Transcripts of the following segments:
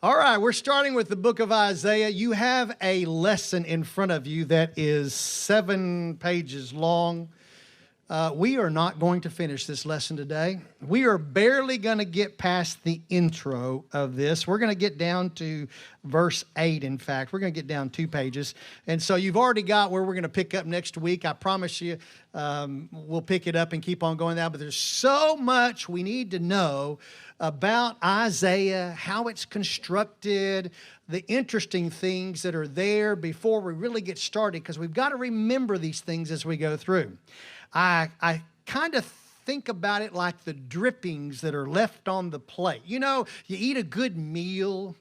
All right, we're starting with the book of Isaiah. You have a lesson in front of you that is 7 pages long. We are not going to finish this lesson today. We are barely going to get past the intro of this. We're going to get down to verse 8, in fact. We're going to get down 2 pages. And so you've already got where we're going to pick up next week. I promise you we'll pick it up and keep on going down. But there's so much we need to know about Isaiah, how it's constructed, the interesting things that are there before we really get started, because we've got to remember these things as we go through. I kind of think about it like the drippings that are left on the plate. You know, you eat a good meal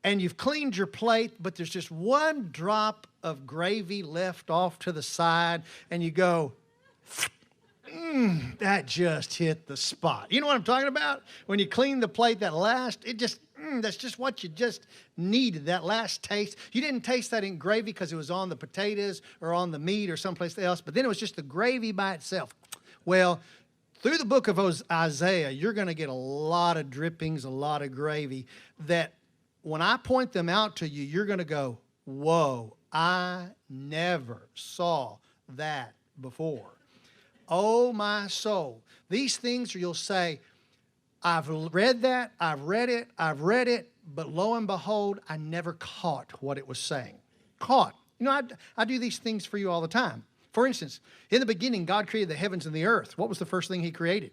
and you've cleaned your plate, but there's just one drop of gravy left off to the side, and you go, that just hit the spot. You know what I'm talking about? When you clean the plate, that's just what you just needed, that last taste. You didn't taste that in gravy because it was on the potatoes or on the meat or someplace else, but then it was just the gravy by itself. Well, through the book of Isaiah, you're going to get a lot of drippings, a lot of gravy that when I point them out to you, you're going to go, whoa, I never saw that before. Oh, my soul. These things you'll say, I've read that, I've read it, but lo and behold, I never caught what it was saying. Caught. You know, I do these things for you all the time. For instance, in the beginning, God created the heavens and the earth. What was the first thing he created?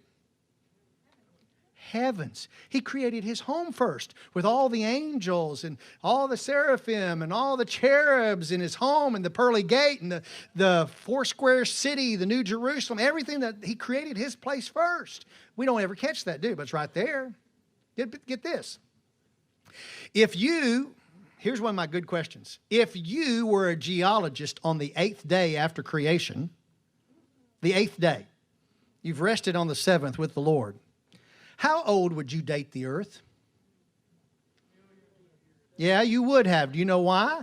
Heavens. He created his home first with all the angels and all the seraphim and all the cherubs in his home and the pearly gate and the four-square city, the New Jerusalem, everything that he created his place first. We don't ever catch that, do we? But it's right there. Get this. Here's one of my good questions. If you were a geologist on the 8th day after creation, the 8th day, you've rested on the 7th with the Lord, how old would you date the earth? Yeah, you would have. Do you know why?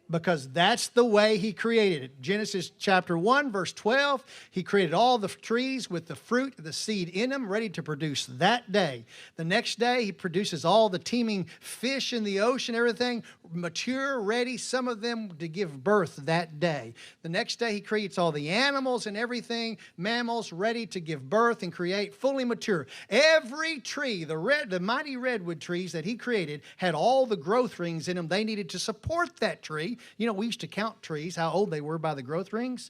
Because that's the way he created it. Genesis chapter 1, verse 12, he created all the trees with the fruit of the seed in them, ready to produce that day. The next day, he produces all the teeming fish in the ocean, everything mature, ready, some of them to give birth that day. The next day, he creates all the animals and everything, mammals ready to give birth and create, fully mature. Every tree, the mighty redwood trees that he created, had all the growth rings in them they needed to support that tree. You know, we used to count trees, how old they were by the growth rings.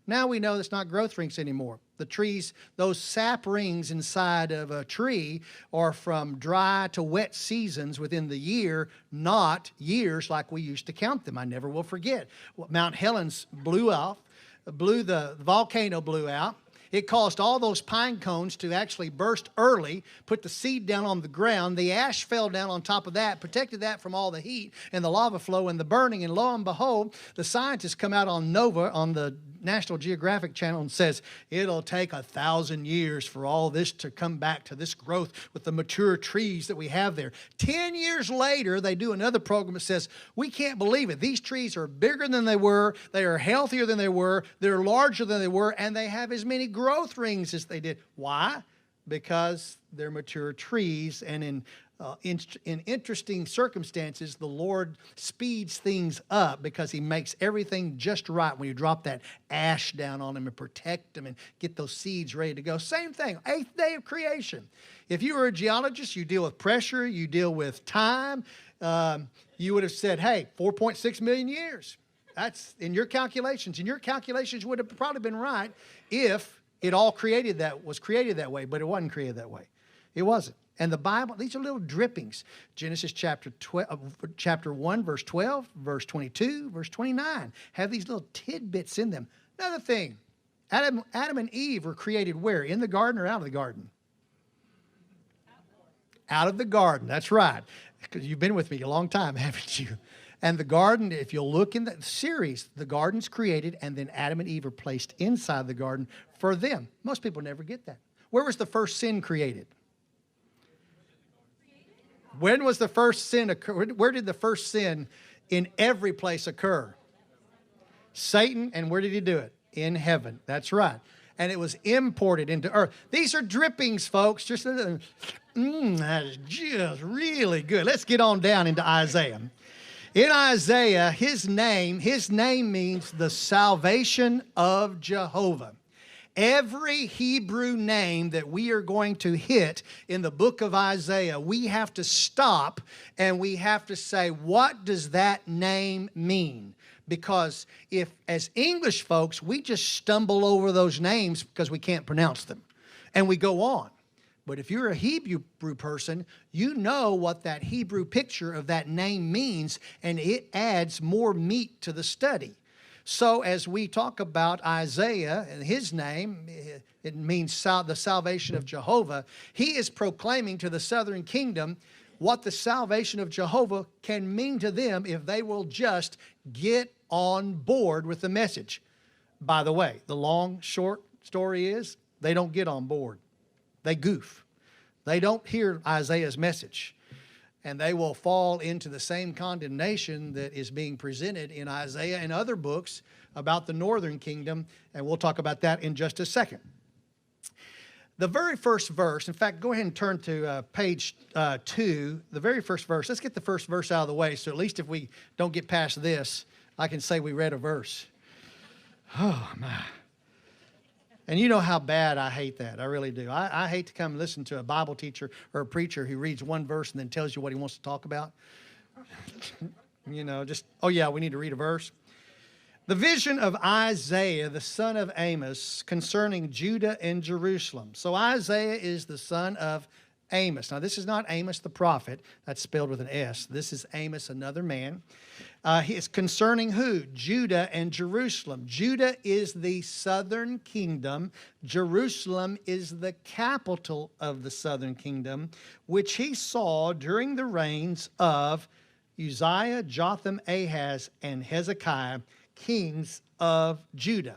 Now we know it's not growth rings anymore. The trees, those sap rings inside of a tree are from dry to wet seasons within the year, not years like we used to count them. I never will forget. Mount Helens the volcano blew out. It caused all those pine cones to actually burst early, put the seed down on the ground. The ash fell down on top of that, protected that from all the heat and the lava flow and the burning. And lo and behold, the scientists come out on Nova, on the National Geographic Channel, and says, it'll take 1,000 years for all this to come back to this growth with the mature trees that we have there. 10 years later, they do another program that says, we can't believe it. These trees are bigger than they were. They are healthier than they were. They're larger than they were. And they have as many growth rings as they did. Why? Because they're mature trees, and in interesting circumstances, the Lord speeds things up because he makes everything just right when you drop that ash down on them and protect them and get those seeds ready to go. Same thing, 8th day of creation. If you were a geologist, you deal with pressure, you deal with time, you would have said, hey, 4.6 million years. That's in your calculations. And your calculations would have probably been right if it all was created that way, but it wasn't created that way. It wasn't. And the Bible, these are little drippings. Genesis chapter 1, verse 12, verse 22, verse 29, have these little tidbits in them. Another thing, Adam and Eve were created where? In the garden or out of the garden? Out of the garden, that's right. Because you've been with me a long time, haven't you? And the garden, if you'll look in the series, the garden's created, and then Adam and Eve are placed inside the garden for them. Most people never get that. Where was the first sin created? When was the first sin occur? Where did the first sin in every place occur? Satan, and where did he do it? In heaven. That's right. and it was imported into earth. These are drippings, folks. That is just really good. Let's get on down into Isaiah. In Isaiah, his name means the salvation of Jehovah. Every Hebrew name that we are going to hit in the book of Isaiah, we have to stop and we have to say, what does that name mean? Because if, as English folks, we just stumble over those names because we can't pronounce them, and we go on. But if you're a Hebrew person, you know what that Hebrew picture of that name means, and it adds more meat to the study. So as we talk about Isaiah and his name, it means the salvation of Jehovah. He is proclaiming to the southern kingdom what the salvation of Jehovah can mean to them if they will just get on board with the message. By the way, the long, short story is they don't get on board. They goof. They don't hear Isaiah's message. And they will fall into the same condemnation that is being presented in Isaiah and other books about the northern kingdom. And we'll talk about that in just a second. The very first verse, in fact, go ahead and turn to page 2. The very first verse. Let's get the first verse out of the way, so at least if we don't get past this, I can say we read a verse. Oh, my. And you know how bad I hate that. I really do. I hate to come and listen to a Bible teacher or a preacher who reads one verse and then tells you what he wants to talk about. You know, just, oh yeah, we need to read a verse. The vision of Isaiah, the son of Amos, concerning Judah and Jerusalem. So Isaiah is the son of Amos. Now, this is not Amos the prophet. That's spelled with an S. This is Amos, another man. He is concerning who? Judah and Jerusalem. Judah is the southern kingdom. Jerusalem is the capital of the southern kingdom, which he saw during the reigns of Uzziah, Jotham, Ahaz, and Hezekiah, kings of Judah.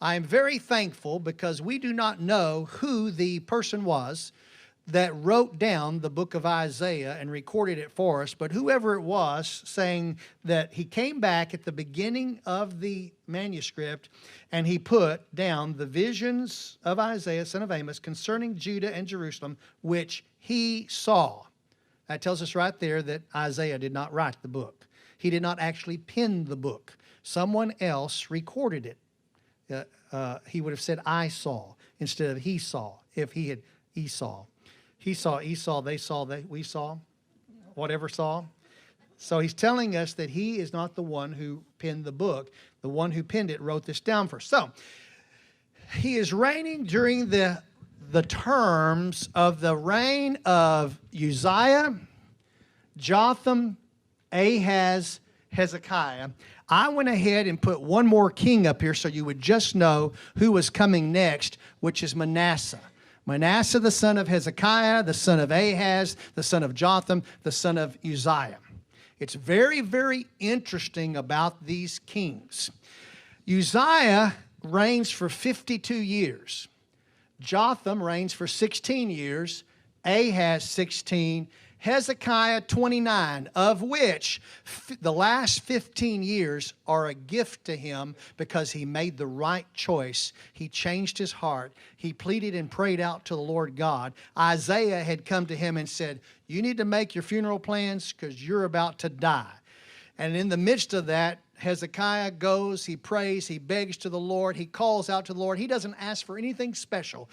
I am very thankful because we do not know who the person was that wrote down the book of Isaiah and recorded it for us, but whoever it was, saying that he came back at the beginning of the manuscript and he put down the visions of Isaiah, son of Amos, concerning Judah and Jerusalem, which he saw. That tells us right there that Isaiah did not write the book. He did not actually pen the book. Someone else recorded it. He would have said, I saw, instead of he saw, if he had Esau. He saw Esau, they saw, we saw, whatever saw. So he's telling us that he is not the one who penned the book. The one who penned it wrote this down for us. So he is reigning during the terms of the reign of Uzziah, Jotham, Ahaz, Hezekiah. I went ahead and put one more king up here so you would just know who was coming next, which is Manasseh. Manasseh, the son of Hezekiah, the son of Ahaz, the son of Jotham, the son of Uzziah. It's very, very interesting about these kings. Uzziah reigns for 52 years. Jotham reigns for 16 years. Ahaz, 16. Hezekiah, 29, of which the last 15 years are a gift to him because he made the right choice. He changed his heart. He pleaded and prayed out to the Lord God. Isaiah had come to him and said, you need to make your funeral plans because you're about to die. And in the midst of that, Hezekiah goes, he prays, he begs to the Lord, he calls out to the Lord. He doesn't ask for anything special.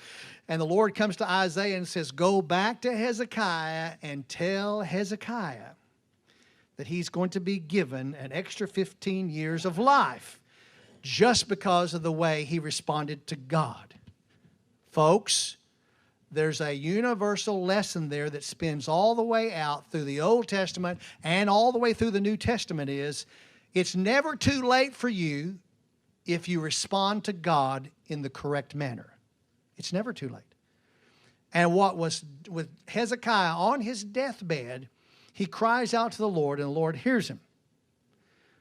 And the Lord comes to Isaiah and says, go back to Hezekiah and tell Hezekiah that he's going to be given an extra 15 years of life just because of the way he responded to God. Folks, there's a universal lesson there that spins all the way out through the Old Testament and all the way through the New Testament is, it's never too late for you if you respond to God in the correct manner. It's never too late. And what was with Hezekiah on his deathbed, he cries out to the Lord, and the Lord hears him.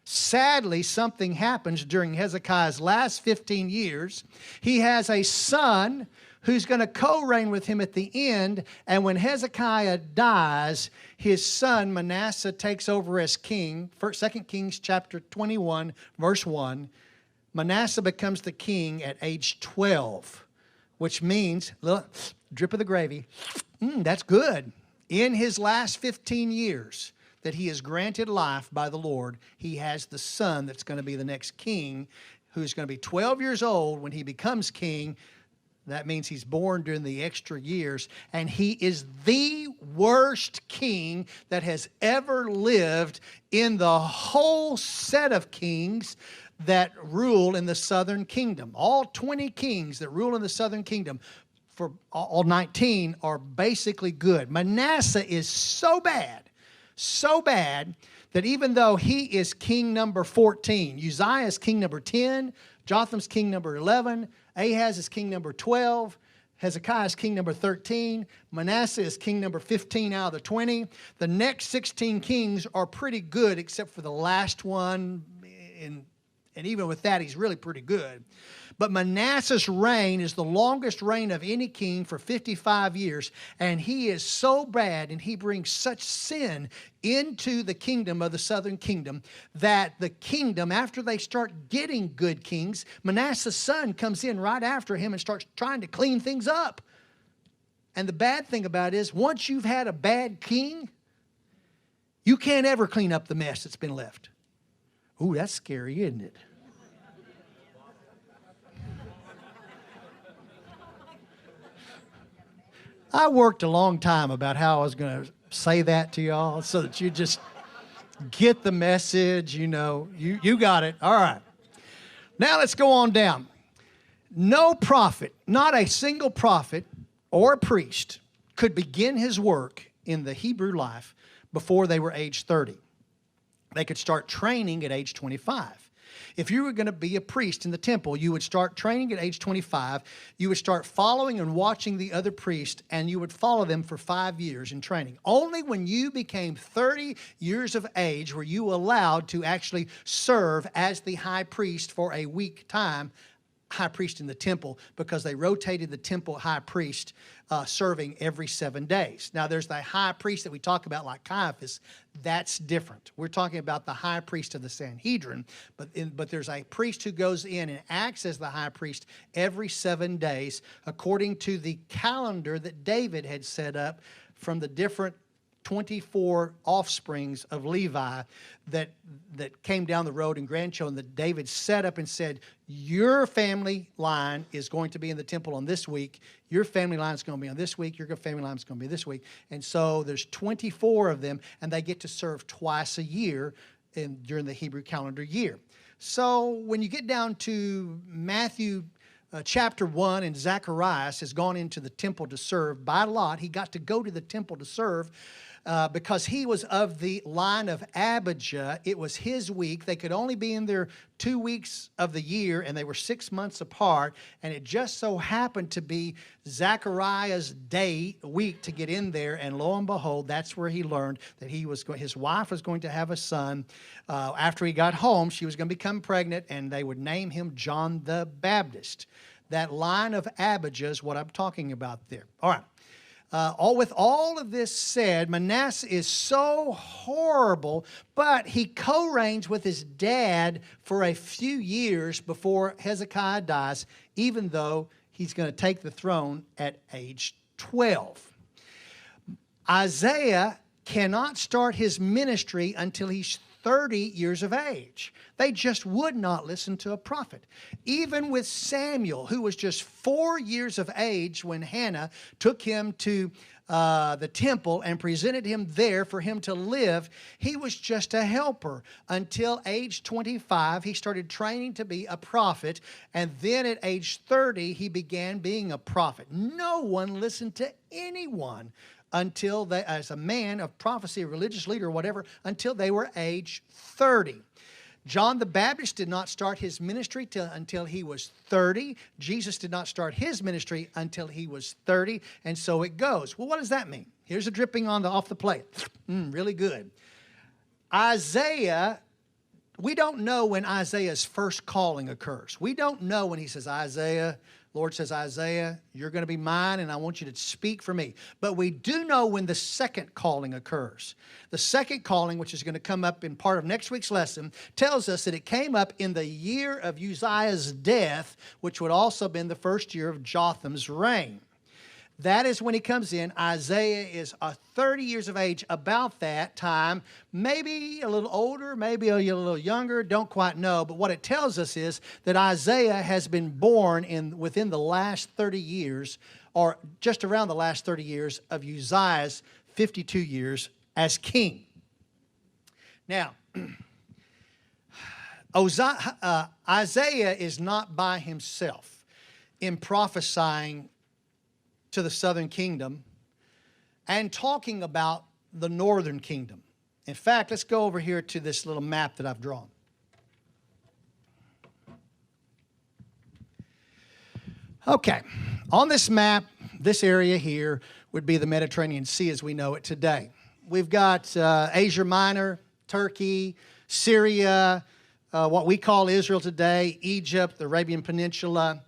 Sadly, something happens during Hezekiah's last 15 years. He has a son who's going to co-reign with him at the end. And when Hezekiah dies, his son Manasseh takes over as king. 2 Kings chapter 21, verse 1. Manasseh becomes the king at age 12, which means, look, drip of the gravy, that's good. In his last 15 years that he is granted life by the Lord, he has the son that's going to be the next king, who's going to be 12 years old when he becomes king. That means he's born during the extra years, and he is the worst king that has ever lived in the whole set of kings that rule in the southern kingdom. All 20 kings that rule in the southern kingdom, for all 19, are basically good. Manasseh is so bad that even though he is king number 14, Uzziah is king number 10, Jotham's king number 11, Ahaz is king number 12, Hezekiah is king number 13, Manasseh is king number 15 out of the 20. The next 16 kings are pretty good except for the last one, and even with that, he's really pretty good. But Manasseh's reign is the longest reign of any king for 55 years, and he is so bad and he brings such sin into the kingdom of the southern kingdom that the kingdom, after they start getting good kings, Manasseh's son comes in right after him and starts trying to clean things up. And the bad thing about it is, once you've had a bad king, you can't ever clean up the mess that's been left. Ooh, that's scary, isn't it? I worked a long time about how I was going to say that to y'all so that you just get the message, you know. You got it. All right. Now let's go on down. No prophet, not a single prophet or a priest could begin his work in the Hebrew life before they were age 30. They could start training at age 25. If you were going to be a priest in the temple, you would start training at age 25. You would start following and watching the other priests, and you would follow them for 5 years in training. Only when you became 30 years of age were you allowed to actually serve as the high priest for a week time, high priest in the temple, because they rotated the temple high priest serving every 7 days. Now, there's the high priest that we talk about like Caiaphas. That's different. We're talking about the high priest of the Sanhedrin, but there's a priest who goes in and acts as the high priest every 7 days according to the calendar that David had set up from the different 24 offsprings of Levi that came down the road and grandchildren that David set up and said, your family line is going to be in the temple on this week. Your family line is going to be on this week. Your family line is going to be this week. And so there's 24 of them, and they get to serve twice a year during the Hebrew calendar year. So when you get down to Matthew chapter 1, and Zacharias has gone into the temple to serve by lot. He got to go to the temple to serve because he was of the line of Abijah. It was his week. They could only be in there 2 weeks of the year, and they were 6 months apart. And it just so happened to be Zachariah's week to get in there. And lo and behold, that's where he learned that his wife was going to have a son. After he got home, she was going to become pregnant, and they would name him John the Baptist. That line of Abijah is what I'm talking about there. All right. With all of this said, Manasseh is so horrible, but he co-reigns with his dad for a few years before Hezekiah dies, even though he's going to take the throne at age 12. Isaiah cannot start his ministry until he's 30 years of age. They just would not listen to a prophet. Even with Samuel, who was just 4 years of age when Hannah took him to the temple and presented him there for him to live, he was just a helper. Until age 25, he started training to be a prophet, and then at age 30, he began being a prophet. No one listened to anyone until they, as a man of prophecy, a religious leader, or whatever, until they were age 30. John the Baptist did not start his ministry until he was 30. Jesus did not start his ministry until he was 30, and so it goes. Well, what does that mean? Here's a dripping off the plate. Really good. Isaiah, we don't know when Isaiah's first calling occurs. We don't know when he says, Isaiah, Lord says, Isaiah, you're going to be mine, and I want you to speak for me. But we do know when the second calling occurs. The second calling, which is going to come up in part of next week's lesson, tells us that it came up in the year of Uzziah's death, which would also have been the first year of Jotham's reign. That is when he comes in. Isaiah is 30 years of age about that time, maybe a little older, maybe a little younger, don't quite know. But what it tells us is that Isaiah has been born within the last 30 years, or just around the last 30 years of Uzziah's 52 years as king. Now, Isaiah is not by himself in prophesying to the southern kingdom and talking about the northern kingdom. In fact, let's go over here to this little map that I've drawn. Okay, on this map, this area here would be the Mediterranean Sea as we know it today. We've got Asia Minor, Turkey, Syria, what we call Israel today, Egypt, the Arabian Peninsula.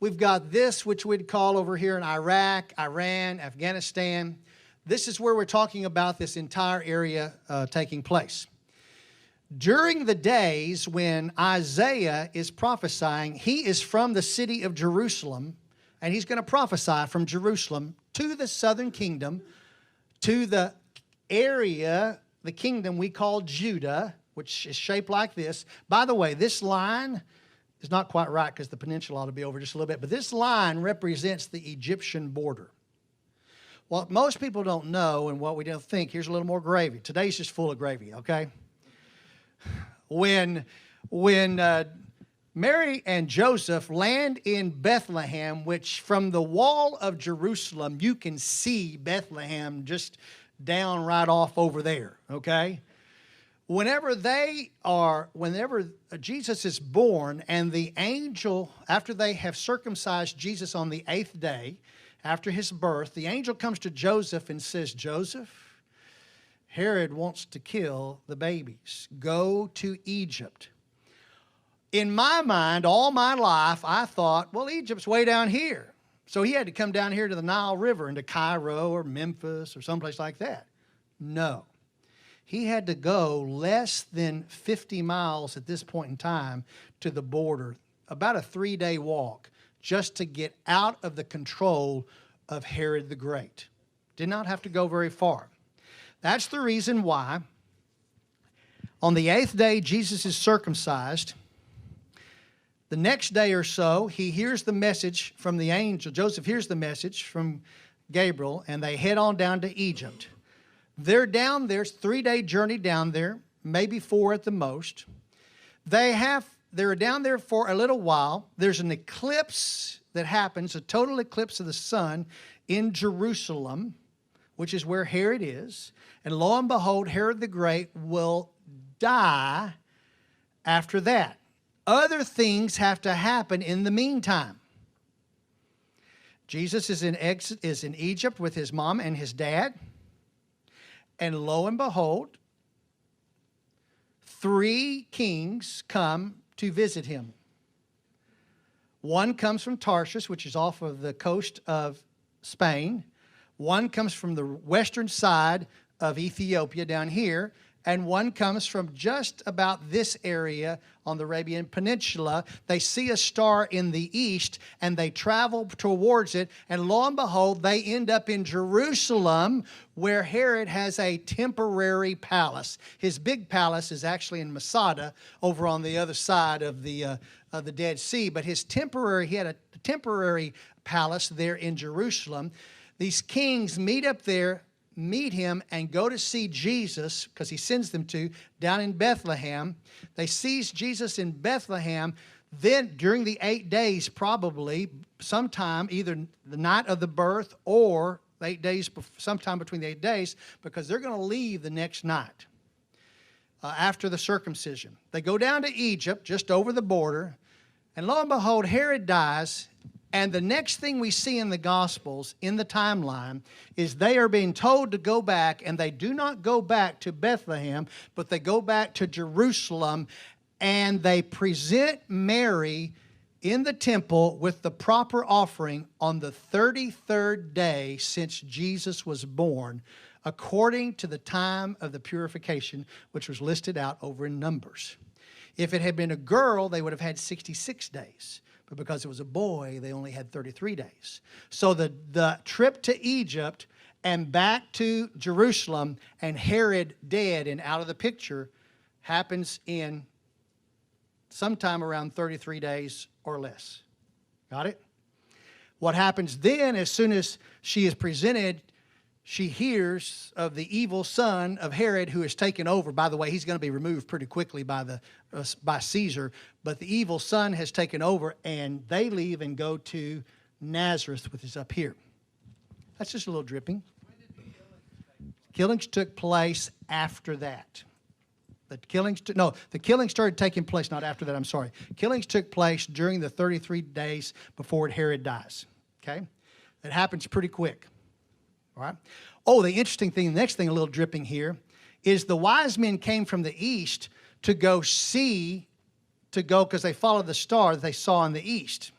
We've got this, which we'd call over here in Iraq, Iran, Afghanistan. This is where we're talking about this entire area taking place. During the days when Isaiah is prophesying, he is from the city of Jerusalem, and he's going to prophesy from Jerusalem to the southern kingdom, to the area, the kingdom we call Judah, which is shaped like this. By the way, this line is not quite right because the peninsula ought to be over just a little bit, but this line represents the Egyptian border. What most people don't know and what we don't think, here's a little more gravy. Today's just full of gravy, okay? When Mary and Joseph land in Bethlehem, which from the wall of Jerusalem, you can see Bethlehem just down right off over there, okay? Whenever Jesus is born and the angel, after they have circumcised Jesus on the 8th day, after his birth, the angel comes to Joseph and says, Joseph, Herod wants to kill the babies. Go to Egypt. In my mind, all my life, I thought, well, Egypt's way down here. So he had to come down here to the Nile River and to Cairo or Memphis or someplace like that. No. He had to go less than 50 miles at this point in time to the border, about a 3-day walk, just to get out of the control of Herod the Great. Did not have to go very far. That's the reason why on the 8th day Jesus is circumcised. The next day or so, he hears the message from the angel. Joseph hears the message from Gabriel, and they head on down to Egypt. They're down there, it's a 3-day journey down there, maybe 4 at the most. They're down there for a little while. There's an eclipse that happens, a total eclipse of the sun in Jerusalem, which is where Herod is. And lo and behold, Herod the Great will die after that. Other things have to happen in the meantime. Jesus is in Egypt with his mom and his dad. And lo and behold, 3 kings come to visit him. One comes from Tarshish, which is off of the coast of Spain. One comes from the western side of Ethiopia down here. And one comes from just about this area on the Arabian Peninsula. They see a star in the east, and they travel towards it. And lo and behold, they end up in Jerusalem, where Herod has a temporary palace. His big palace is actually in Masada, over on the other side of the Dead Sea. But he had a temporary palace there in Jerusalem. These kings meet him and go to see Jesus, because he sends them to, down in Bethlehem. They see Jesus in Bethlehem. Then during the 8 days, probably sometime, either the night of the birth or 8 days, sometime between the 8 days, because they're going to leave the next night after the circumcision. They go down to Egypt, just over the border, and lo and behold, Herod dies. And the next thing we see in the Gospels, in the timeline, is they are being told to go back, and they do not go back to Bethlehem, but they go back to Jerusalem, and they present Mary in the temple with the proper offering on the 33rd day since Jesus was born, according to the time of the purification, which was listed out over in Numbers. If it had been a girl, they would have had 66 days. But because it was a boy, they only had 33 days. So the trip to Egypt and back to Jerusalem and Herod dead and out of the picture happens in sometime around 33 days or less. Got it? What happens then, as soon as she is presented, she hears of the evil son of Herod who has taken over. By the way, he's going to be removed pretty quickly by Caesar. But the evil son has taken over, and they leave and go to Nazareth, which is up here. That's just a little dripping. Killings took place after that. The killings started taking place, not after that, I'm sorry. Killings took place during the 33 days before Herod dies. Okay? It happens pretty quick. All right. Oh, the interesting thing, the next thing, a little dripping here, is the wise men came from the east to go because they followed the star that they saw in the east.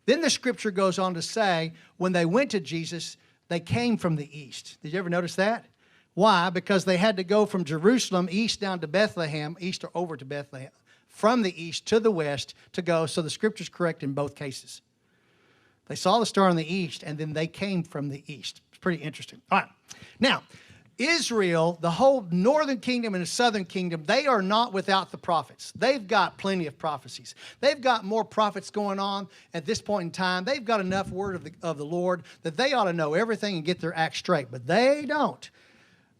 Then the scripture goes on to say, when they went to Jesus, they came from the east. Did you ever notice that? Why? Because they had to go from Jerusalem east down to Bethlehem, east or over to Bethlehem, from the east to the west to go. So the scripture's correct in both cases. They saw the star in the east, and then they came from the east. It's pretty interesting. All right. Now, Israel, the whole northern kingdom and the southern kingdom, they are not without the prophets. They've got plenty of prophecies. They've got more prophets going on at this point in time. They've got enough word of the Lord that they ought to know everything and get their act straight, but they don't.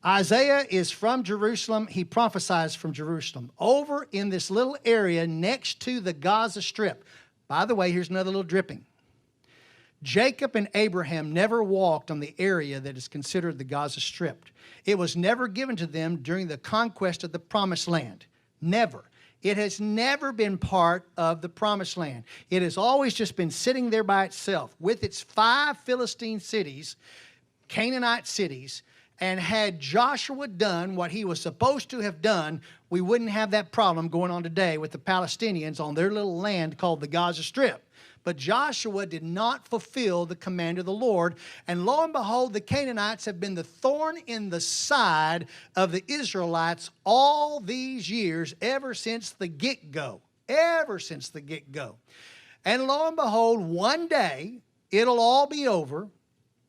Isaiah is from Jerusalem. He prophesies from Jerusalem over in this little area next to the Gaza Strip. By the way, here's another little dripping. Jacob and Abraham never walked on the area that is considered the Gaza Strip. It was never given to them during the conquest of the Promised Land. Never. It has never been part of the Promised Land. It has always just been sitting there by itself with its 5 Philistine cities, Canaanite cities, and had Joshua done what he was supposed to have done, we wouldn't have that problem going on today with the Palestinians on their little land called the Gaza Strip. But Joshua did not fulfill the command of the Lord. And lo and behold, the Canaanites have been the thorn in the side of the Israelites all these years, ever since the get-go. Ever since the get-go. And lo and behold, one day, it'll all be over.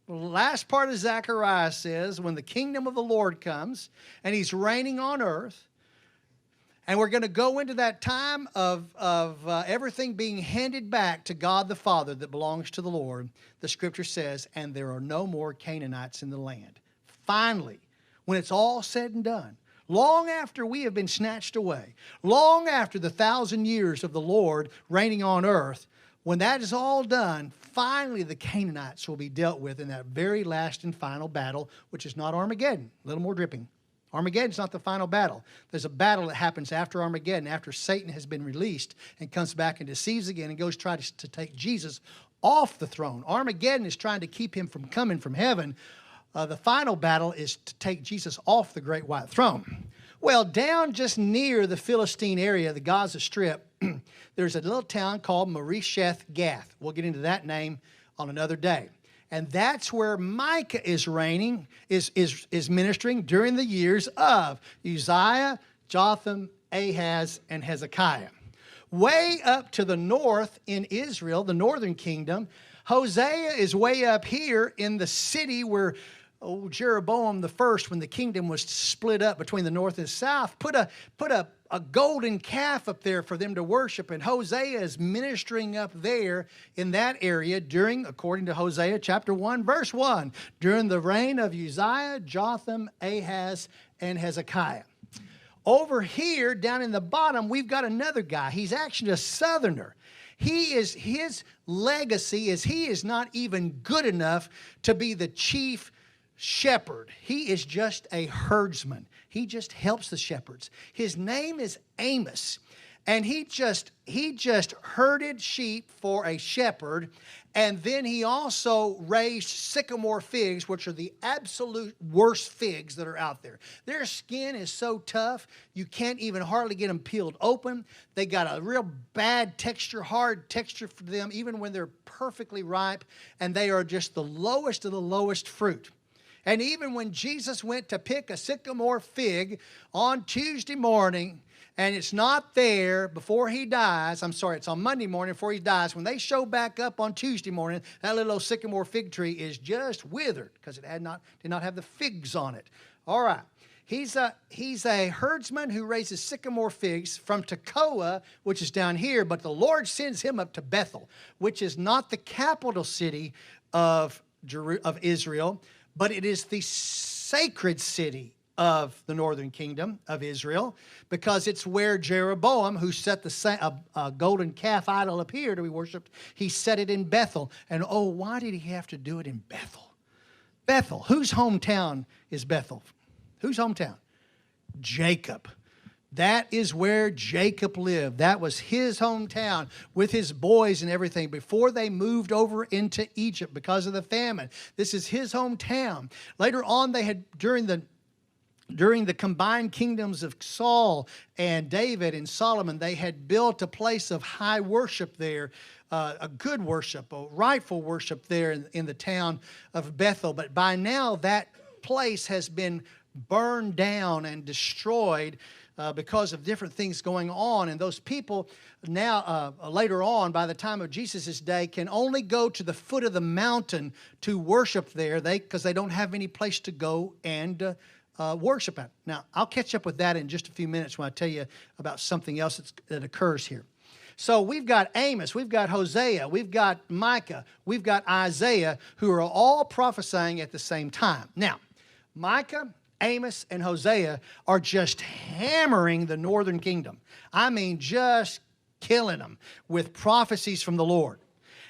The last part of Zechariah says, when the kingdom of the Lord comes, and he's reigning on earth, and we're going to go into that time of everything being handed back to God the Father that belongs to the Lord. The scripture says, and there are no more Canaanites in the land. Finally, when it's all said and done, long after we have been snatched away, long after the 1,000 years of the Lord reigning on earth, when that is all done, finally the Canaanites will be dealt with in that very last and final battle, which is not Armageddon. A little more dripping. Armageddon's not the final battle. There's a battle that happens after Armageddon, after Satan has been released and comes back and deceives again and goes try to take Jesus off the throne. Armageddon is trying to keep him from coming from heaven. The final battle is to take Jesus off the great white throne. Well, down just near the Philistine area, the Gaza Strip, there's a little town called Moresheth Gath. We'll get into that name on another day. And that's where Micah is reigning, is ministering during the years of Uzziah, Jotham, Ahaz, and Hezekiah. Way up to the north in Israel, the northern kingdom, Hosea is way up here in the city where Jeroboam the first, when the kingdom was split up between the north and the south, put a golden calf up there for them to worship. And Hosea is ministering up there in that area during, according to Hosea chapter 1, verse 1, during the reign of Uzziah, Jotham, Ahaz, and Hezekiah. Over here, down in the bottom, we've got another guy. He's actually a southerner. His legacy is he is not even good enough to be the chief shepherd. He is just a herdsman. He just helps the shepherds. His name is Amos. And he just herded sheep for a shepherd. And then he also raised sycamore figs, which are the absolute worst figs that are out there. Their skin is so tough, you can't even hardly get them peeled open. They got a real bad texture, hard texture for them, even when they're perfectly ripe. And they are just the lowest of the lowest fruit. And even when Jesus went to pick a sycamore fig on Tuesday morning, and it's not there before he dies. I'm sorry, it's on Monday morning before he dies. When they show back up on Tuesday morning, that little old sycamore fig tree is just withered because it did not have the figs on it. All right. He's a herdsman who raises sycamore figs from Tekoa, which is down here, but the Lord sends him up to Bethel, which is not the capital city of Israel, but it is the sacred city of the northern kingdom of Israel, because it's where Jeroboam, who set the golden calf idol up here to be worshipped, he set it in Bethel. And oh, why did he have to do it in Bethel? Bethel. Whose hometown is Bethel? Whose hometown? Jacob. That is where Jacob lived. That was his hometown with his boys and everything before they moved over into Egypt because of the famine. This is his hometown. Later on, they had, during the combined kingdoms of Saul and David and Solomon, they had built a place of high worship there, a good worship, a rightful worship there in the town of Bethel. But by now, that place has been burned down and destroyed because of different things going on. And those people now, later on, by the time of Jesus' day, can only go to the foot of the mountain to worship there because they don't have any place to go and worship at. Now, I'll catch up with that in just a few minutes when I tell you about something else that occurs here. So we've got Amos, we've got Hosea, we've got Micah, we've got Isaiah, who are all prophesying at the same time. Now, Micah, Amos, and Hosea are just hammering the northern kingdom. I mean, just killing them with prophecies from the Lord.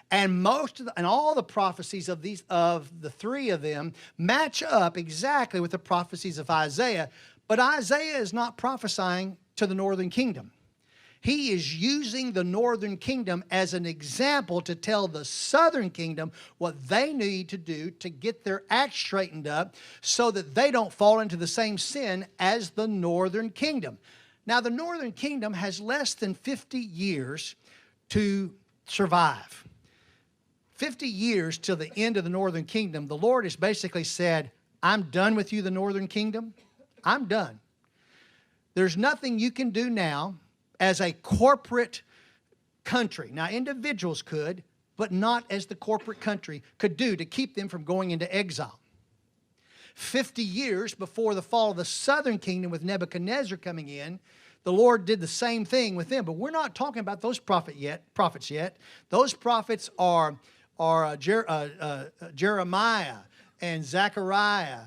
And all the prophecies of the three of them match up exactly with the prophecies of Isaiah. But Isaiah is not prophesying to the northern kingdom. He is using the northern kingdom as an example to tell the southern kingdom what they need to do to get their act straightened up so that they don't fall into the same sin as the northern kingdom. Now, the northern kingdom has less than 50 years to survive. 50 years till the end of the northern kingdom. The Lord has basically said, I'm done with you, the northern kingdom. I'm done. There's nothing you can do now as a corporate country. Now, individuals could, but not as the corporate country could do to keep them from going into exile. 50 years before the fall of the southern kingdom with Nebuchadnezzar coming in, the Lord did the same thing with them. But we're not talking about those prophets yet. Those prophets are Jeremiah and Zechariah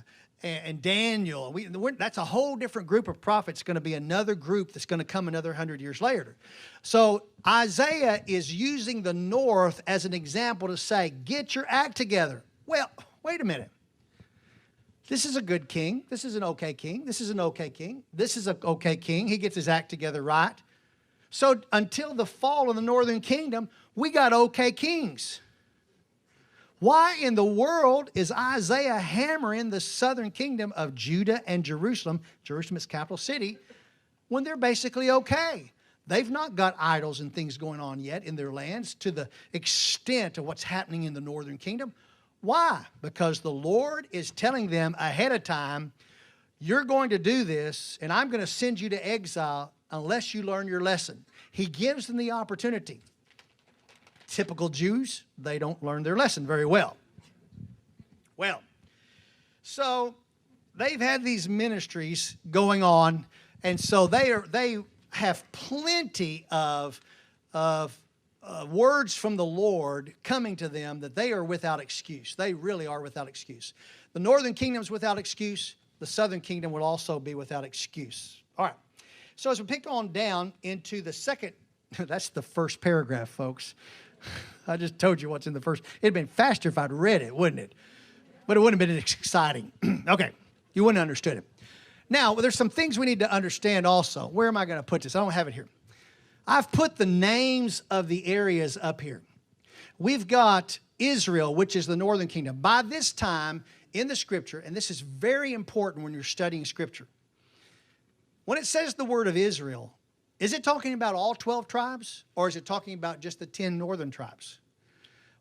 and Daniel. That's a whole different group of prophets, going to be another group that's going to come another 100 years later. So Isaiah is using the north as an example to say, get your act together. Well, wait a minute. This is a good king. This is an okay king. This is an okay king. This is an okay king. He gets his act together right. So until the fall of the northern kingdom, we got okay kings. Why in the world is Isaiah hammering the southern kingdom of Judah and Jerusalem, Jerusalem is capital city, when they're basically okay? They've not got idols and things going on yet in their lands to the extent of what's happening in the northern kingdom. Why? Because the Lord is telling them ahead of time, you're going to do this, and I'm going to send you to exile unless you learn your lesson. He gives them the opportunity. Typical Jews, they don't learn their lesson very well. Well, so they've had these ministries going on, and so they have plenty of words from the Lord coming to them that they are without excuse. They really are without excuse. The northern kingdom's without excuse. The southern kingdom will also be without excuse. All right. So as we pick on down into the second, that's the first paragraph, folks. I just told you what's in the first. It'd been faster if I'd read it, wouldn't it? But it wouldn't have been exciting. Okay, you wouldn't have understood it. Now, there's some things we need to understand also. Where am I going to put this? I don't have it here. I've put the names of the areas up here. We've got Israel, which is the northern kingdom. By this time in the scripture, and this is very important when you're studying scripture, when it says the word of Israel, is it talking about all 12 tribes, or is it talking about just the 10 northern tribes?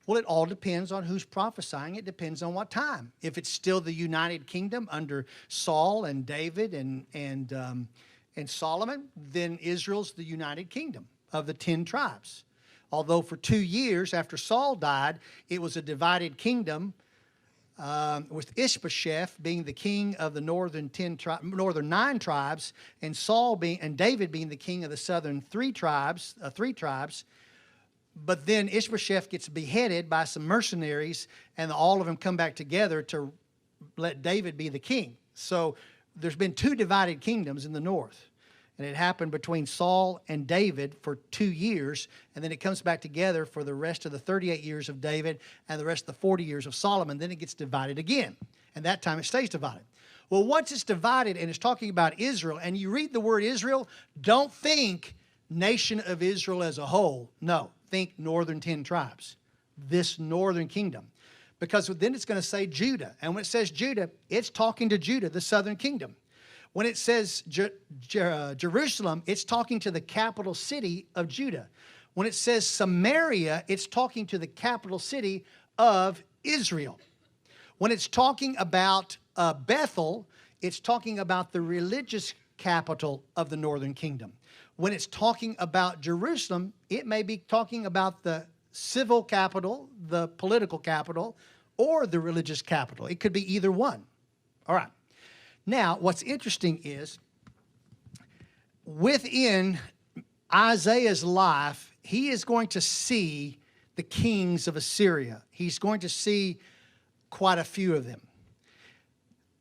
Well, it all depends on who's prophesying. It depends on what time. If it's still the United Kingdom under Saul and David and Solomon, then Israel's the United Kingdom of the 10 tribes. Although for 2 years after Saul died, it was a divided kingdom, with Ishbosheth being the king of the northern 9 tribes, and David being the king of the southern 3 tribes. But then Ishbosheth gets beheaded by some mercenaries, and all of them come back together to let David be the king. So there's been 2 divided kingdoms in the north. And it happened between Saul and David for 2 years, and then it comes back together for the rest of the 38 years of David and the rest of the 40 years of Solomon. Then it gets divided again, and that time it stays divided. Well, once it's divided and it's talking about Israel, and you read the word Israel, don't think nation of Israel as a whole. No, think northern 10 tribes, this northern kingdom. Because then it's going to say Judah, and when it says Judah, it's talking to Judah, the southern kingdom. When it says Jerusalem, it's talking to the capital city of Judah. When it says Samaria, it's talking to the capital city of Israel. When it's talking about Bethel, it's talking about the religious capital of the northern kingdom. When it's talking about Jerusalem, it may be talking about the civil capital, the political capital, or the religious capital. It could be either one. All right. Now, what's interesting is, within Isaiah's life, he is going to see the kings of Assyria. He's going to see quite a few of them.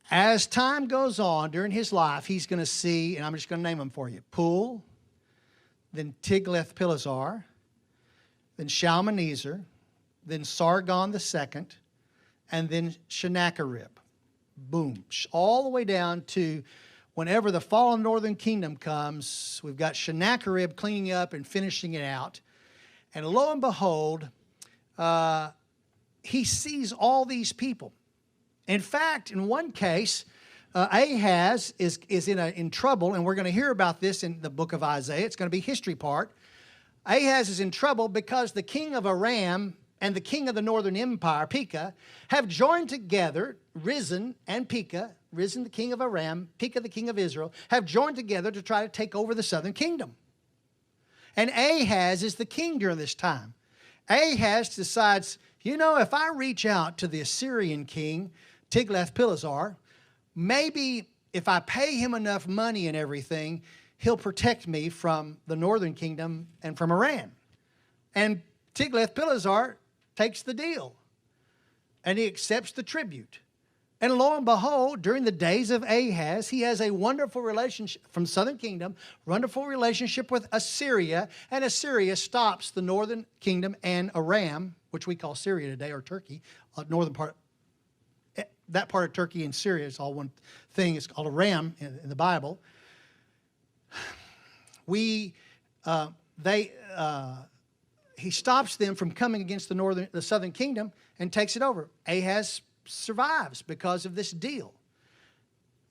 As time goes on during his life, he's going to see, and I'm just going to name them for you, Pul, then Tiglath-Pileser, then Shalmaneser, then Sargon II, and then Sennacherib. Boom. All the way down to whenever the fallen northern kingdom comes, we've got Sennacherib cleaning up and finishing it out. And lo and behold, he sees all these people. In fact, in one case, Ahaz is in trouble, and we're going to hear about this in the book of Isaiah. It's going to be history part. Ahaz is in trouble because the king of Aram and the king of the northern empire, Pekah, have joined together, Rezin and Pekah, Rezin the king of Aram, Pekah the king of Israel, have joined together to try to take over the southern kingdom. And Ahaz is the king during this time. Ahaz decides, you know, if I reach out to the Assyrian king, Tiglath-Pileser, maybe if I pay him enough money and everything, he'll protect me from the northern kingdom and from Iran. And Tiglath-Pileser takes the deal, and he accepts the tribute. And lo and behold, during the days of Ahaz, he has a wonderful relationship from southern kingdom, wonderful relationship with Assyria, and Assyria stops the northern kingdom and Aram, which we call Syria today, or Turkey, northern part. That part of Turkey and Syria is all one thing. It's called Aram in the Bible. He stops them from coming against the southern kingdom and takes it over. Ahaz survives because of this deal.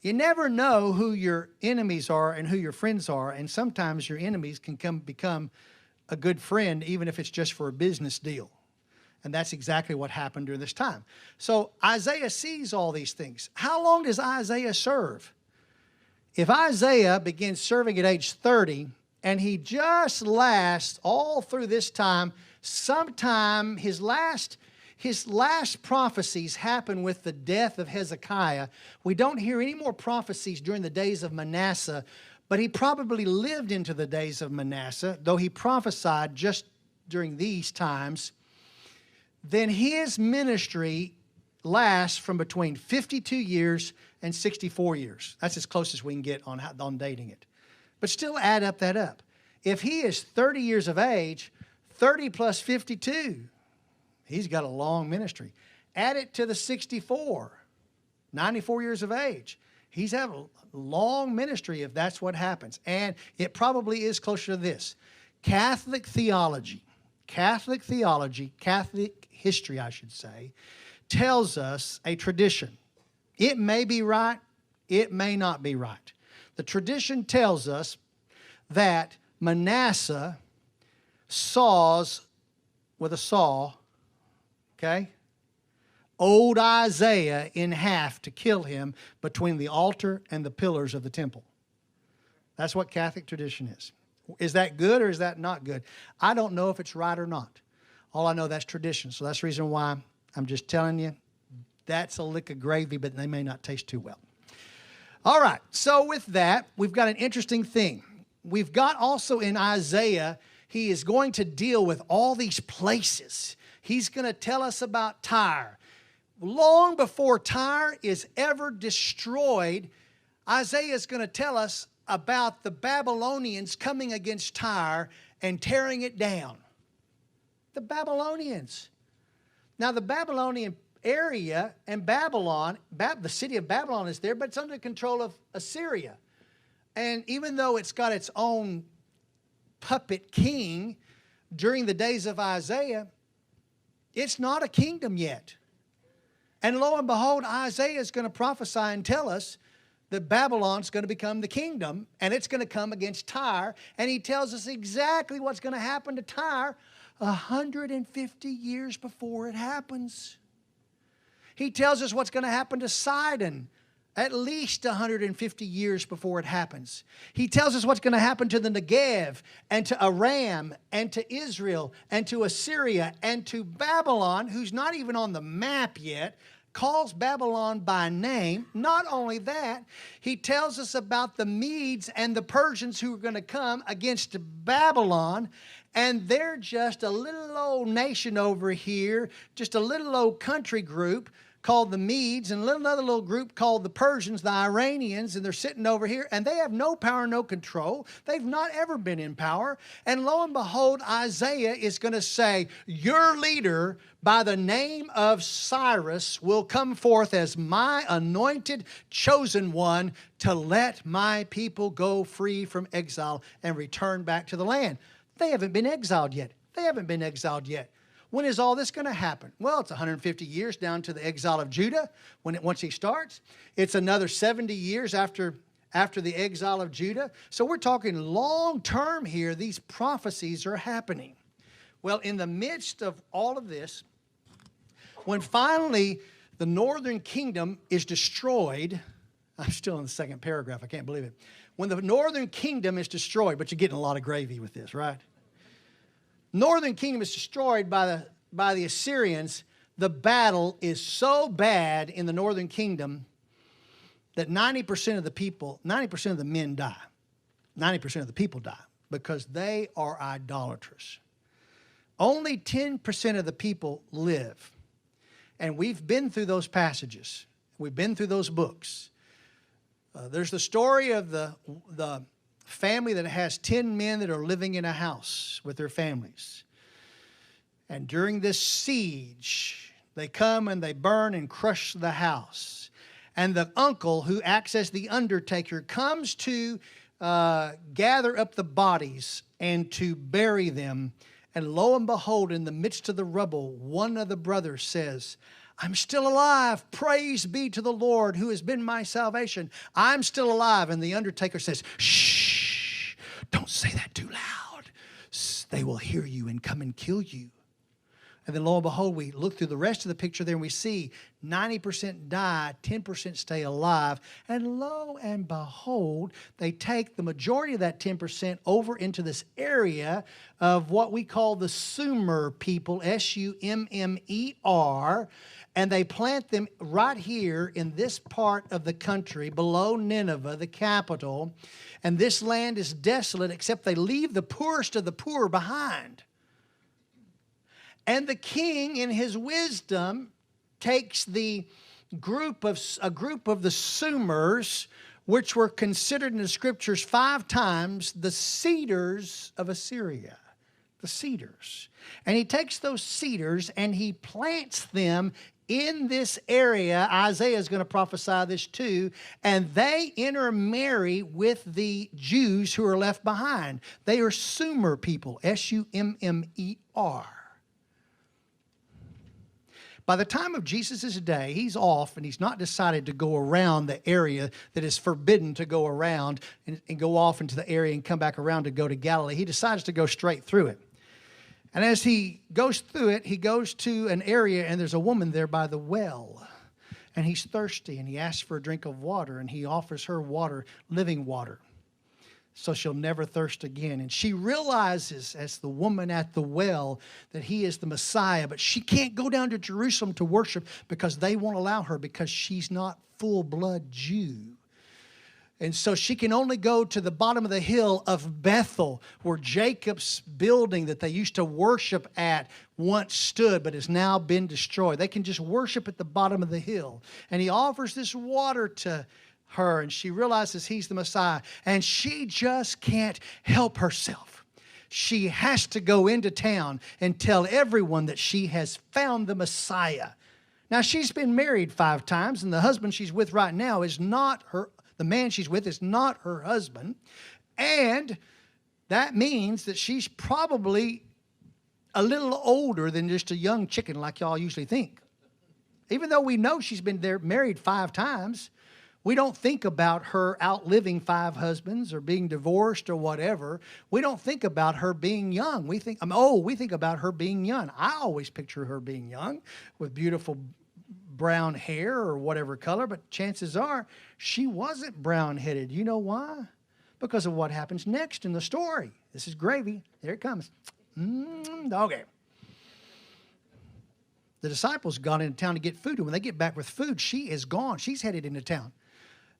You never know who your enemies are and who your friends are, and sometimes your enemies can become a good friend, even if it's just for a business deal. And that's exactly what happened during this time. So Isaiah sees all these things. How long does Isaiah serve? If Isaiah begins serving at age 30, and he just lasts all through this time, sometime his last prophecies happen with the death of Hezekiah. We don't hear any more prophecies during the days of Manasseh, but he probably lived into the days of Manasseh, though he prophesied just during these times. Then his ministry lasts from between 52 years and 64 years. That's as close as we can get on dating it. But still add that up. If he is 30 years of age, 30 plus 52, he's got a long ministry. Add it to the 64, 94 years of age. He's had a long ministry if that's what happens. And it probably is closer to this. Catholic theology, Catholic history, I should say, tells us a tradition. It may be right, it may not be right. The tradition tells us that Manasseh saws with a saw, okay, old Isaiah in half to kill him between the altar and the pillars of the temple. That's what Catholic tradition is. Is that good or is that not good? I don't know if it's right or not. All I know, that's tradition. So that's the reason why I'm just telling you, that's a lick of gravy, but they may not taste too well. All right, so with that, we've got an interesting thing. We've got also in Isaiah, he is going to deal with all these places. He's going to tell us about Tyre. Long before Tyre is ever destroyed, Isaiah is going to tell us about the Babylonians coming against Tyre and tearing it down. The Babylonians. Now, the Babylonian area and Babylon, the city of Babylon is there, but it's under the control of Assyria. And even though it's got its own puppet king during the days of Isaiah, it's not a kingdom yet. And lo and behold, Isaiah is going to prophesy and tell us that Babylon's going to become the kingdom, and it's going to come against Tyre. And he tells us exactly what's going to happen to Tyre 150 years before it happens. He tells us what's going to happen to Sidon at least 150 years before it happens. He tells us what's going to happen to the Negev and to Aram and to Israel and to Assyria and to Babylon, who's not even on the map yet, calls Babylon by name. Not only that, he tells us about the Medes and the Persians who are going to come against Babylon, and they're just a little old nation over here, just a little old country group called the Medes, and another little group called the Persians, the Iranians, and they're sitting over here, and they have no power, no control. They've not ever been in power. And lo and behold, Isaiah is going to say, your leader by the name of Cyrus will come forth as my anointed, chosen one to let my people go free from exile and return back to the land. They haven't been exiled yet. They haven't been exiled yet. When is all this going to happen? Well, it's 150 years down to the exile of Judah once he starts. It's another 70 years after the exile of Judah. So we're talking long term here. These prophecies are happening. Well, in the midst of all of this, when finally the northern kingdom is destroyed, I'm still in the second paragraph, I can't believe it. When the northern kingdom is destroyed, but you're getting a lot of gravy with this, right? Northern kingdom is destroyed by the Assyrians. The battle is so bad in the northern kingdom that 90% of the people, 90% of the men die. 90% of the people die because they are idolatrous. Only 10% of the people live. And we've been through those passages. We've been through those books. There's the story of the family that has 10 men that are living in a house with their families. And during this siege, they come and they burn and crush the house. And the uncle, who acts as the undertaker, comes to gather up the bodies and to bury them. And lo and behold, in the midst of the rubble, one of the brothers says, I'm still alive. Praise be to the Lord who has been my salvation. I'm still alive. And the undertaker says, shh, don't say that too loud. They will hear you and come and kill you. And then lo and behold, we look through the rest of the picture there and we see 90% die, 10% stay alive. And lo and behold, they take the majority of that 10% over into this area of what we call the Sumer people, S-U-M-M-E-R. And they plant them right here in this part of the country below Nineveh, the capital. And this land is desolate except they leave the poorest of the poor behind. And the king, in his wisdom, takes a group of the Sumers, which were considered in the scriptures 5 times the cedars of Assyria. The cedars. And he takes those cedars and he plants them in this area, Isaiah is going to prophesy this too, and they intermarry with the Jews who are left behind. They are Sumer people, S-U-M-M-E-R. By the time of Jesus' day, he's off and he's not decided to go around the area that is forbidden to go around and go off into the area and come back around to go to Galilee. He decides to go straight through it. And as he goes through it, he goes to an area and there's a woman there by the well. And he's thirsty and he asks for a drink of water and he offers her water, living water, so she'll never thirst again. And she realizes, as the woman at the well, that he is the Messiah, but she can't go down to Jerusalem to worship because they won't allow her because she's not full-blood Jew. And so she can only go to the bottom of the hill of Bethel, where Jacob's building that they used to worship at once stood, but has now been destroyed. They can just worship at the bottom of the hill. And he offers this water to her, and she realizes he's the Messiah, and she just can't help herself. She has to go into town and tell everyone that she has found the Messiah. Now, she's been married 5 times, and the husband she's with right now is not her, the man she's with is not her husband, and that means that she's probably a little older than just a young chicken like y'all usually think. Even though we know she's been there married 5 times, we don't think about her outliving 5 husbands or being divorced or whatever. We don't think about her being young. We think about her being young. I always picture her being young with beautiful brown hair or whatever color, but chances are she wasn't brown-headed. You know why? Because of what happens next in the story. This is gravy. There it comes. Okay. The disciples got into town to get food, and when they get back with food, she is gone. She's headed into town.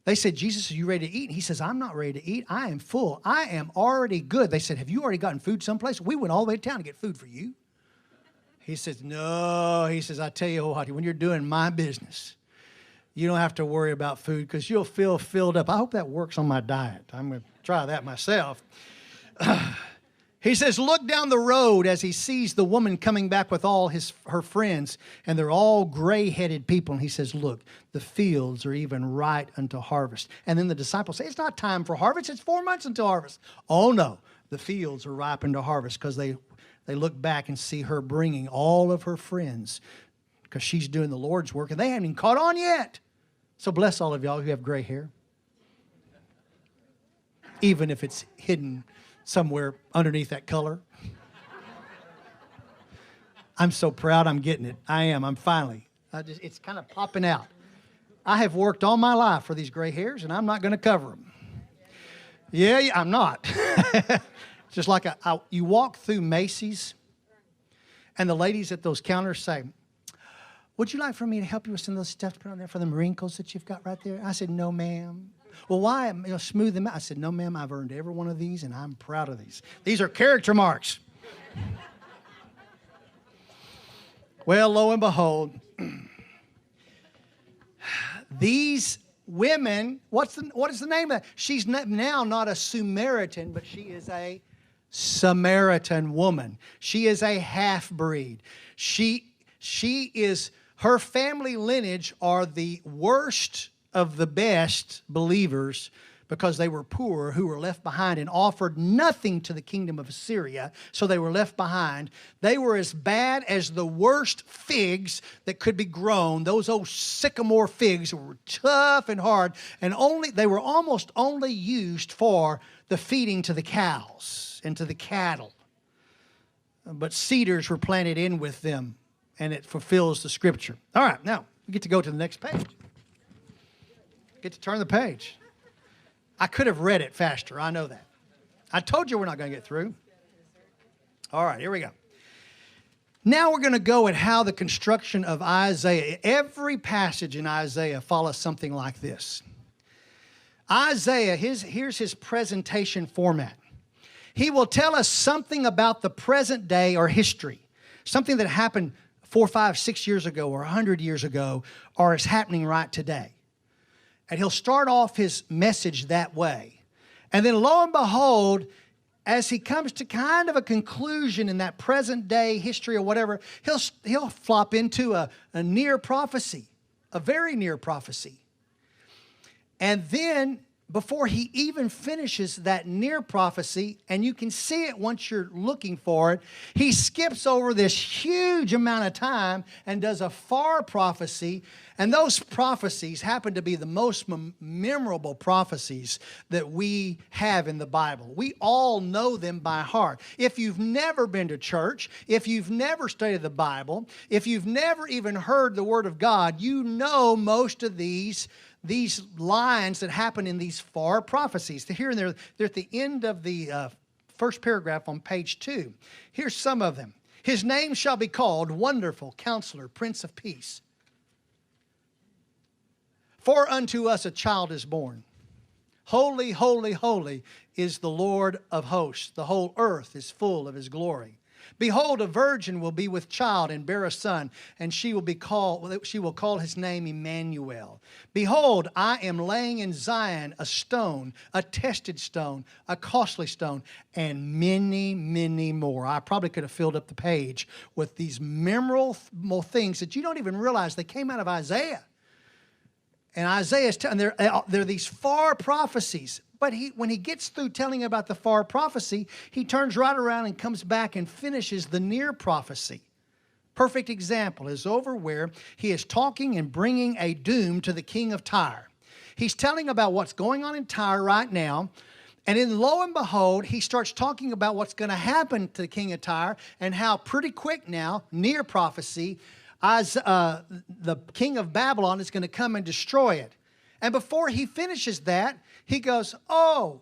They said, Jesus, are you ready to eat? And he says, I'm not ready to eat. I am full. I am already good. They said, have you already gotten food someplace? We went all the way to town to get food for you. He says, no. He says, I tell you what, when you're doing my business, you don't have to worry about food because you'll feel filled up. I hope that works on my diet. I'm going to try that myself. He says, look down the road as he sees the woman coming back with all her friends, and they're all gray-headed people. And he says, look, the fields are even right unto harvest. And then the disciples say, it's not time for harvest. It's 4 months until harvest. Oh, no, the fields are ripe unto harvest because they look back and see her bringing all of her friends because she's doing the Lord's work, and they haven't even caught on yet. So bless all of y'all who have gray hair, even if it's hidden somewhere underneath that color. I'm so proud I'm getting it. I am. I'm finally. It's kind of popping out. I have worked all my life for these gray hairs, and I'm not going to cover them. Yeah, I'm not. Just like you walk through Macy's, and the ladies at those counters say, would you like for me to help you with some of those stuff to put on there for them wrinkles that you've got right there? I said, no, ma'am. Well, why? Smooth them out. I said, no, ma'am, I've earned every one of these, and I'm proud of these. These are character marks. Well, lo and behold, these women, what is the name of that? She's now not a Samaritan, but she is a Samaritan woman. She is a half-breed. Her family lineage are the worst of the best believers because they were poor who were left behind and offered nothing to the kingdom of Assyria, so they were left behind. They were as bad as the worst figs that could be grown. Those old sycamore figs were tough and hard, and they were almost only used for the feeding to the cows and to the cattle. But cedars were planted in with them, and it fulfills the scripture. All right, now we get to go to the next page. Get to turn the page. I could have read it faster. I know that. I told you we're not going to get through. All right, here we go. Now we're going to go at how the construction of Isaiah. Every passage in Isaiah follows something like this. Isaiah, here's his presentation format. He will tell us something about the present day or history, something that happened 4, 5, 6 years ago or 100 years ago or is happening right today. And he'll start off his message that way. And then lo and behold, as he comes to kind of a conclusion in that present day history or whatever, he'll flop into a near prophecy, a very near prophecy. And then before he even finishes that near prophecy, and you can see it once you're looking for it, he skips over this huge amount of time and does a far prophecy. And those prophecies happen to be the most memorable prophecies that we have in the Bible. We all know them by heart. If you've never been to church, if you've never studied the Bible, if you've never even heard the Word of God, you know most of these lines that happen in these far prophecies. Here and there, they're at the end of the first paragraph on page 2. Here's some of them. His name shall be called Wonderful Counselor, Prince of Peace. For unto us a child is born. Holy, holy, holy is the Lord of hosts. The whole earth is full of his glory. Behold, a virgin will be with child and bear a son, and she will call his name Emmanuel. Behold, I am laying in Zion a stone, a tested stone, a costly stone, and many, many more. I probably could have filled up the page with these memorable things that you don't even realize they came out of Isaiah. And Isaiah's telling, they're these far prophecies. But when he gets through telling about the far prophecy, he turns right around and comes back and finishes the near prophecy. Perfect example is over where he is talking and bringing a doom to the king of Tyre. He's telling about what's going on in Tyre right now. And then lo and behold, he starts talking about what's going to happen to the king of Tyre and how pretty quick now, near prophecy, the king of Babylon is going to come and destroy it. And before he finishes that, he goes, oh,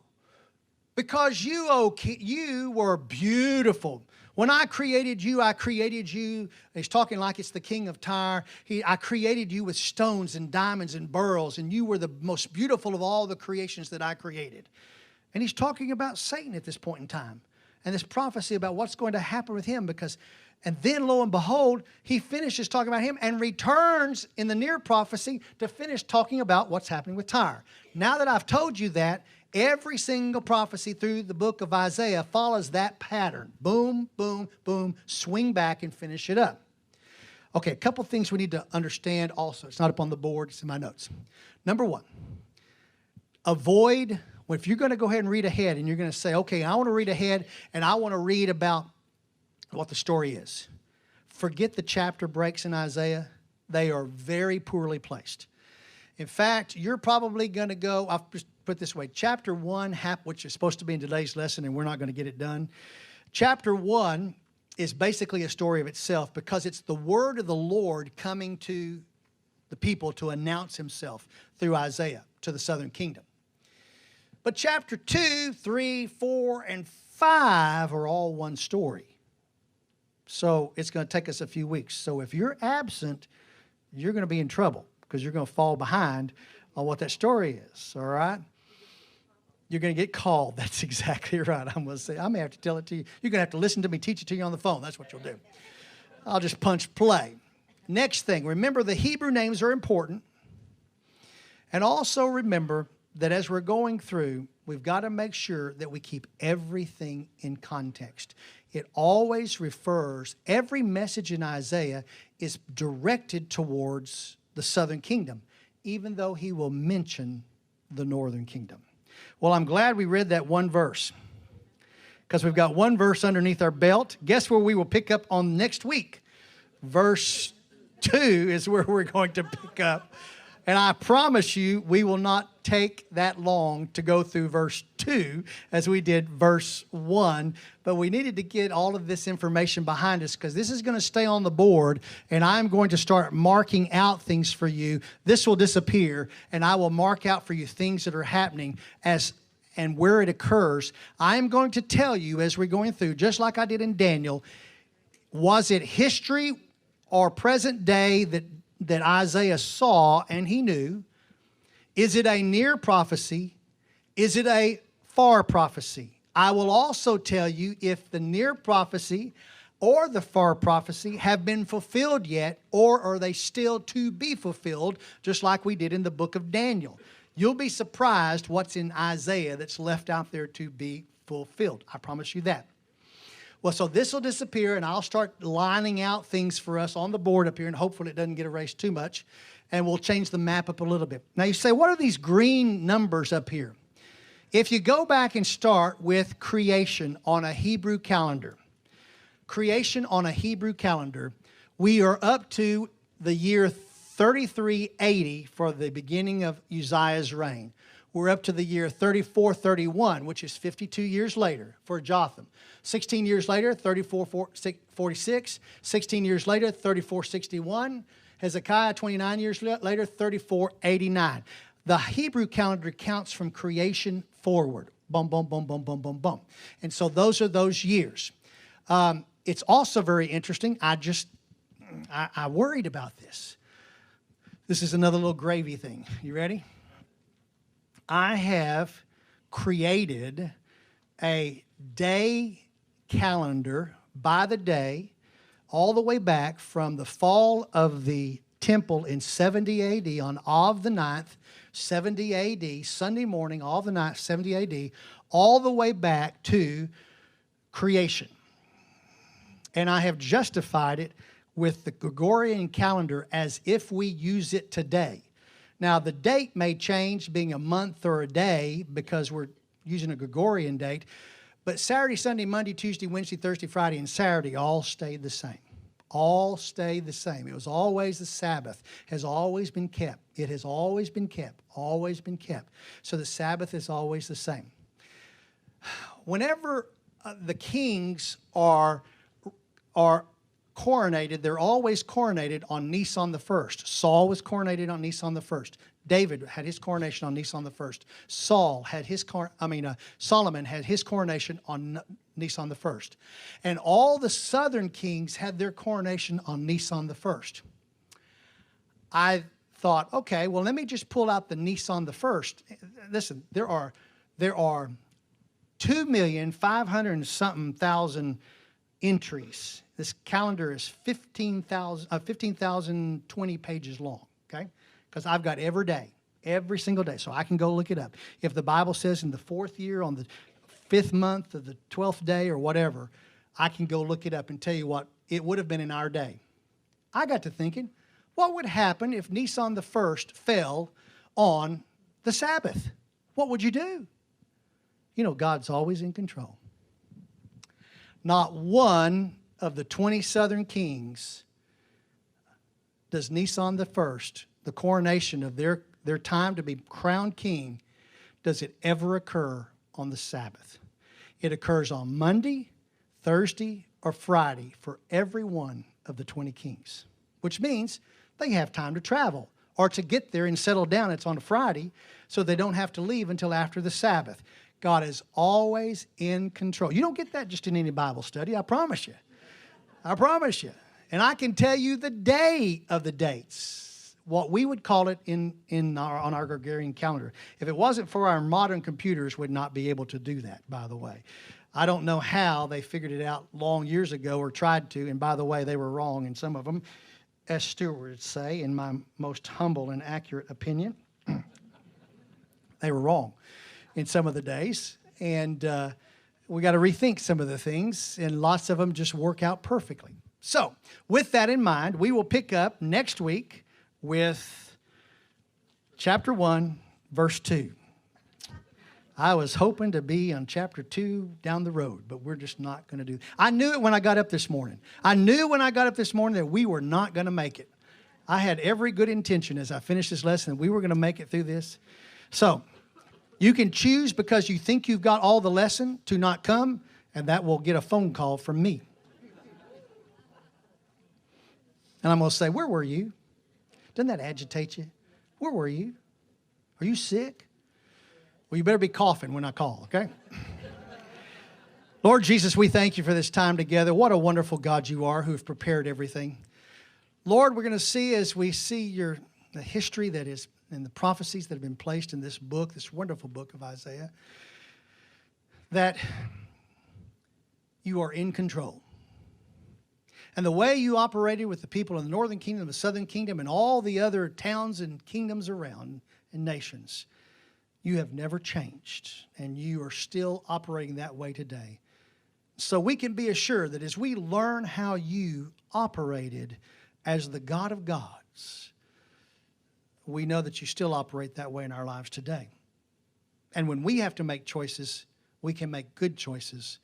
because you were beautiful. When I created you, I created you. And he's talking like it's the king of Tyre. I created you with stones and diamonds and beryls, and you were the most beautiful of all the creations that I created. And he's talking about Satan at this point in time. And this prophecy about what's going to happen with him and then, lo and behold, he finishes talking about him and returns in the near prophecy to finish talking about what's happening with Tyre. Now that I've told you that, every single prophecy through the book of Isaiah follows that pattern. Boom, boom, boom, swing back and finish it up. Okay, a couple things we need to understand also. It's not up on the board, it's in my notes. Number one, if you're going to go ahead and read ahead and you're going to say, okay, I want to read ahead and I want to read about what the story is. Forget the chapter breaks in Isaiah. They are very poorly placed. In fact, you're probably going to go, I'll just put it this way, chapter 1, which is supposed to be in today's lesson, and we're not going to get it done. Chapter 1 is basically a story of itself because it's the word of the Lord coming to the people to announce himself through Isaiah to the southern kingdom. But chapter 2, 3, 4, and 5 are all one story. So it's going to take us a few weeks. So if you're absent, you're going to be in trouble because you're going to fall behind on what that story is, all right? You're going to get called. That's exactly right. I'm going to say, I may have to tell it to you. You're going to have to listen to me teach it to you on the phone. That's what you'll do. I'll just punch play. Next thing, remember the Hebrew names are important. And also remember that as we're going through, we've got to make sure that we keep everything in context. It always refers, every message in Isaiah is directed towards the southern kingdom, even though he will mention the northern kingdom. Well, I'm glad we read that one verse because we've got one verse underneath our belt. Guess where we will pick up on next week? Verse 2 is where we're going to pick up. And I promise you, we will not take that long to go through verse 2 as we did verse 1. But we needed to get all of this information behind us because this is going to stay on the board. And I'm going to start marking out things for you. This will disappear. And I will mark out for you things that are happening and where it occurs. I'm going to tell you as we're going through, just like I did in Daniel, was it history or present day that Isaiah saw and he knew? Is it a near prophecy? Is it a far prophecy? I will also tell you if the near prophecy or the far prophecy have been fulfilled yet, or are they still to be fulfilled, just like we did in the book of Daniel. You'll be surprised what's in Isaiah that's left out there to be fulfilled. I promise you that. Well, so this will disappear, and I'll start lining out things for us on the board up here, and hopefully it doesn't get erased too much, and we'll change the map up a little bit. Now, you say, what are these green numbers up here? If you go back and start with creation on a Hebrew calendar, we are up to the year 3380 for the beginning of Uzziah's reign. We're up to the year 3431, which is 52 years later for Jotham. 16 years later, 3446. 16 years later, 3461. Hezekiah, 29 years later, 3489. The Hebrew calendar counts from creation forward. Boom, boom, boom, boom, boom, boom, boom. And so those are those years. It's also very interesting. I worried about this. This is another little gravy thing. You ready? I have created a day calendar by the day all the way back from the fall of the temple in 70 A.D. on Av the 9th, 70 A.D., Sunday morning, Av the 9th, 70 A.D., all the way back to creation. And I have justified it with the Gregorian calendar as if we use it today. Now, the date may change, being a month or a day, because we're using a Gregorian date. But Saturday, Sunday, Monday, Tuesday, Wednesday, Thursday, Friday, and Saturday all stayed the same. All stayed the same. It was always the Sabbath. Has always been kept. It has always been kept. Always been kept. So the Sabbath is always the same. Whenever the kings are coronated, they're always coronated on Nisan the 1st. Saul was coronated on Nisan the 1st. David had his coronation on Nisan the 1st. Solomon had his coronation on Nisan the 1st. And all the southern kings had their coronation on Nisan the 1st. I thought, okay, well, let me just pull out the Nisan the 1st. Listen, there are 2,500,000 entries. This calendar is 15,020 pages long, okay? Because I've got every day, every single day, so I can go look it up. If the Bible says in the 4th year, on the 5th month, of the 12th day, or whatever, I can go look it up and tell you what it would have been in our day. I got to thinking, what would happen if Nisan the 1st fell on the Sabbath? What would you do? You know, God's always in control. Not one of the 20 southern kings does Nisan the 1st, the coronation of their time to be crowned king, does it ever occur on the Sabbath. It occurs on Monday, Thursday, or Friday for every one of the 20 kings, which means they have time to travel or to get there and settle down. It's on a Friday, so they don't have to leave until after the Sabbath. God is always in control. You don't get that just in any Bible study, I promise you. I promise you. And I can tell you the day of the dates, what we would call it on our Gregorian calendar. If it wasn't for our modern computers, would not be able to do that, by the way. I don't know how they figured it out long years ago or tried to, and by the way, they were wrong in some of them, as Stuart would say, in my most humble and accurate opinion. They were wrong in some of the days, and we got to rethink some of the things, and lots of them just work out perfectly. So, with that in mind, we will pick up next week with chapter 1, verse 2. I was hoping to be on chapter 2 down the road, but we're just not going to do that. I knew it when I got up this morning. I knew when I got up this morning that we were not going to make it. I had every good intention as I finished this lesson that we were going to make it through this. So, you can choose because you think you've got all the lesson to not come, and that will get a phone call from me. And I'm going to say, where were you? Doesn't that agitate you? Where were you? Are you sick? Well, you better be coughing when I call, okay? Lord Jesus, we thank you for this time together. What a wonderful God you are who have prepared everything. Lord, we're going to see as we see the history that is and the prophecies that have been placed in this book, this wonderful book of Isaiah, that you are in control. And the way you operated with the people in the northern kingdom, the southern kingdom, and all the other towns and kingdoms around and nations, You have never changed, and you are still operating that way today. So we can be assured that as we learn how you operated as the God of gods, we know that you still operate that way in our lives today. And when we have to make choices, we can make good choices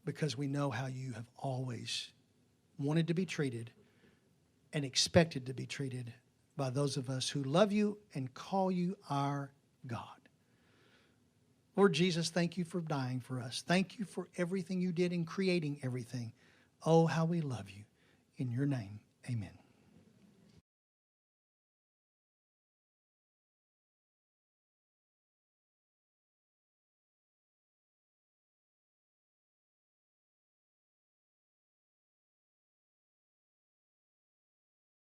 because we know how you have always wanted to be treated and expected to be treated by those of us who love you and call you our God. Lord Jesus, thank you for dying for us. Thank you for everything you did in creating everything. Oh, how we love you. In your name, amen.